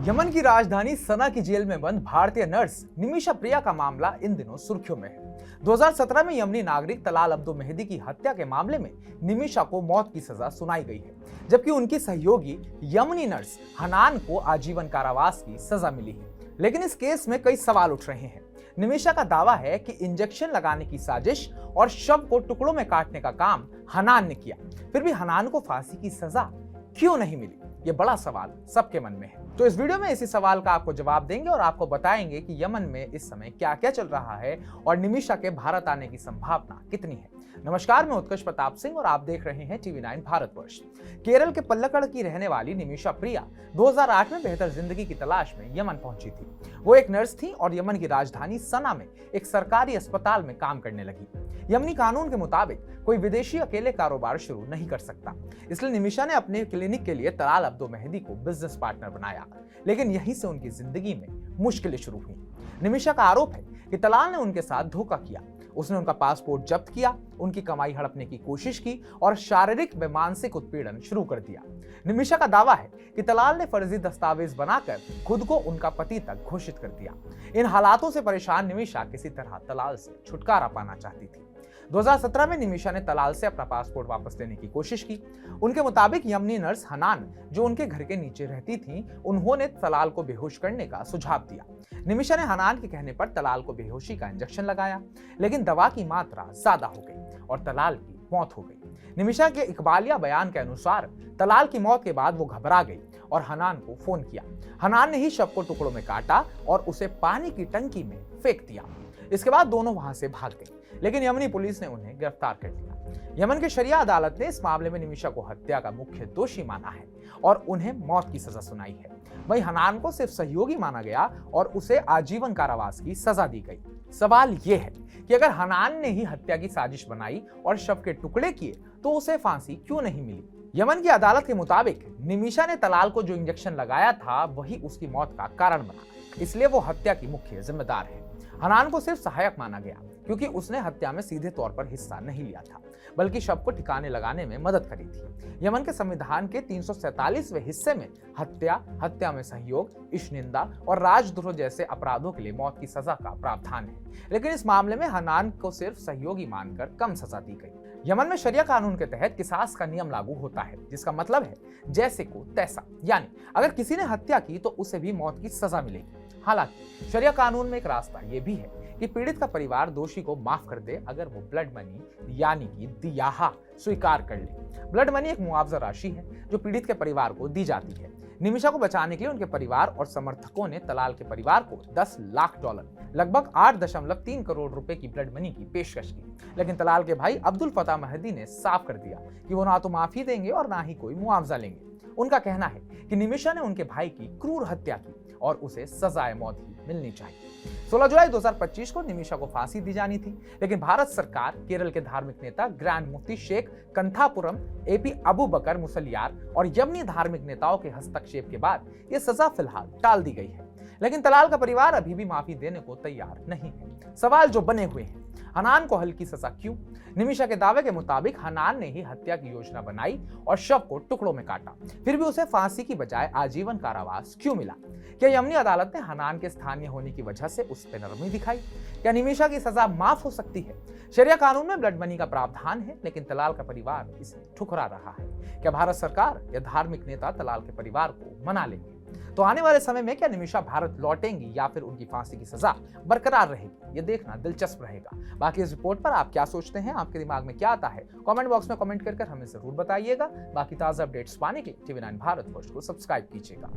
Yemen की राजधानी सना की जेल में बंद भारतीय नर्स निमिषा प्रिया का मामला इन दिनों सुर्खियों में है। 2017 में यमनी नागरिक तलाल अब्दो मेहदी की हत्या के मामले में निमिषा को मौत की सजा सुनाई गई है, जबकि उनकी सहयोगी यमनी नर्स हनान को आजीवन कारावास की सजा मिली है। लेकिन इस केस में कई सवाल उठ रहे हैं। निमिषा का दावा है कि इंजेक्शन लगाने की साजिश और शव को टुकड़ों में काटने का काम हनान ने किया। फिर भी हनान को फांसी की सजा क्यों नहीं मिली, ये बड़ा सवाल सबके मन में है। तो इस वीडियो में इसी सवाल का आपको जवाब देंगे और आपको बताएंगे कि यमन में इस समय क्या क्या चल रहा है और निमिषा के भारत आने की संभावना कितनी है। नमस्कार, मैं उत्कर्ष प्रताप सिंह और आप देख रहे हैं TV9 भारतवर्ष। केरल के पल्लकड़ की रहने वाली निमिषा प्रिया 2008 में बेहतर जिंदगी की तलाश में यमन पहुंची थी। वो एक नर्स थी और यमन की राजधानी सना में एक सरकारी अस्पताल में काम करने लगी। यमनी कानून के मुताबिक कोई विदेशी अकेले कारोबार शुरू नहीं कर सकता, इसलिए निमिषा ने अपने क्लिनिक के लिए तलाल अब्दो मेहदी को बिजनेस पार्टनर बनाया। लेकिन यहीं से उनकी जिंदगी में मुश्किलें शुरू हुई। निमिषा का आरोप है कि तलाल ने उनके साथ धोखा किया। उसने उनका पासपोर्ट जब्त किया, उनकी कमाई हड़पने की कोशिश की और शारीरिक व मानसिक उत्पीड़न शुरू कर दिया। निमिषा का दावा है कि तलाल ने फर्जी दस्तावेज बनाकर खुद को उनका पति तक घोषित कर दिया। इन हालातों से परेशान निमिषा किसी तरह तलाल से छुटकारा पाना चाहती थी। 2017 में निमिषा ने तलाल से अपना पासपोर्ट वापस लेने की कोशिश की। उनके मुताबिक यमनी नर्स हनान, जो उनके घर के नीचे रहती थी, उन्होंने तलाल को बेहोश करने का सुझाव दिया। निमिषा ने हनान के कहने पर तलाल को बेहोशी का इंजेक्शन लगाया, लेकिन दवा की मात्रा ज्यादा हो गई और तलाल की मौत हो गई। निमिषा के इकबालिया बयान के अनुसार तलाल की मौत के बाद वो घबरा गई और हनान को फोन किया। हनान ने ही शव को टुकड़ों में काटा और उसे पानी की टंकी में फेंक दिया। इसके बाद दोनों वहां से भाग गए, लेकिन यमनी पुलिस ने उन्हें गिरफ्तार कर लिया। यमन की शरिया अदालत ने इस मामले में निमिषा को हत्या का मुख्य दोषी माना है और उन्हें मौत की सजा सुनाई है। वहीं हनान को सिर्फ सहयोगी माना गया और उसे आजीवन कारावास की सजा दी गई। सवाल यह है कि अगर हनान ने ही हत्या की साजिश बनाई और शव के टुकड़े किए तो उसे फांसी क्यों नहीं मिली। यमन की अदालत के मुताबिक निमिषा ने तलाल को जो इंजेक्शन लगाया था वही उसकी मौत का कारण बना, इसलिए वो हत्या की मुख्य जिम्मेदार है। हनान को सिर्फ सहायक माना गया क्योंकि उसने हत्या में सीधे तौर पर हिस्सा नहीं लिया था, बल्कि शव को ठिकाने लगाने में मदद करी थी। यमन के संविधान के 347वें हिस्से में हत्या, हत्या में सहयोग, ईशनिंदा और राजद्रोह जैसे अपराधों के लिए मौत की सजा का प्रावधान है। लेकिन इस मामले में हनान को सिर्फ सहयोगी मानकर कम सजा दी गई। यमन में शरिया कानून के तहत किसास का नियम लागू होता है, जिसका मतलब है जैसे को तैसा, यानी अगर किसी ने हत्या की तो उसे भी मौत की सजा मिलेगी। हालांकि शरिया कानून में एक रास्ता यह भी है कि पीड़ित का परिवार दोषी को माफ कर दे अगर वो ब्लड मनी यानी कि दियाहा स्वीकार कर ले। ब्लड मनी एक मुआवजा राशि है जो पीड़ित के परिवार को दी जाती है। निमिषा को बचाने के लिए उनके परिवार और समर्थकों ने तलाल के परिवार को $10 लाख, लगभग 8.3 करोड़ रुपए की ब्लड मनी की पेशकश की। लेकिन तलाल के भाई अब्दुल फताह मेहदी ने साफ कर दिया कि वो ना तो माफी देंगे और ना ही कोई मुआवजा लेंगे। उनका कहना है कि निमिषा ने उनके भाई की क्रूर हत्या की और उसे सजाए मौत ही मिलनी चाहिए। 16 जुलाई 2025 को निमिषा को फांसी दी जानी थी, लेकिन भारत सरकार, केरल के धार्मिक नेता ग्रैंड मुफ्ती शेख कंथापुरम, AP अबू बकर मुसलियार और यमनी धार्मिक नेताओं के हस्तक्षेप के बाद यह सजा फिलहाल टाल दी गई है। लेकिन तलाल का परिवार अभी भी माफी देने को तैयार नहीं है। सवाल जो बने हुए हैं, हनान को हल्की सजा क्यों? निमिषा के दावे के मुताबिक हनान ने ही हत्या की योजना बनाई और शव को टुकड़ों में काटा, फिर भी उसे फांसी की बजाय आजीवन कारावास क्यों मिला? क्या यमनी अदालत ने हनान के स्थानीय होने की वजह से उस पर नरमी दिखाई? क्या निमिषा की सजा माफ हो सकती है? शरिया कानून में ब्लड मनी का प्रावधान है, लेकिन तलाल का परिवार इसे ठुकरा रहा है। क्या भारत सरकार या धार्मिक नेता तलाल के परिवार को मना लेंगे? तो आने वाले समय में क्या निमिषा भारत लौटेंगी या फिर उनकी फांसी की सजा बरकरार रहेगी, ये देखना दिलचस्प रहेगा। बाकी इस रिपोर्ट पर आप क्या सोचते हैं, आपके दिमाग में क्या आता है, कमेंट बॉक्स में कमेंट कर हमें जरूर बताइएगा। बाकी ताजा अपडेट्स पाने के लिए TV9 भारतवर्ष को सब्सक्राइब कीजिएगा।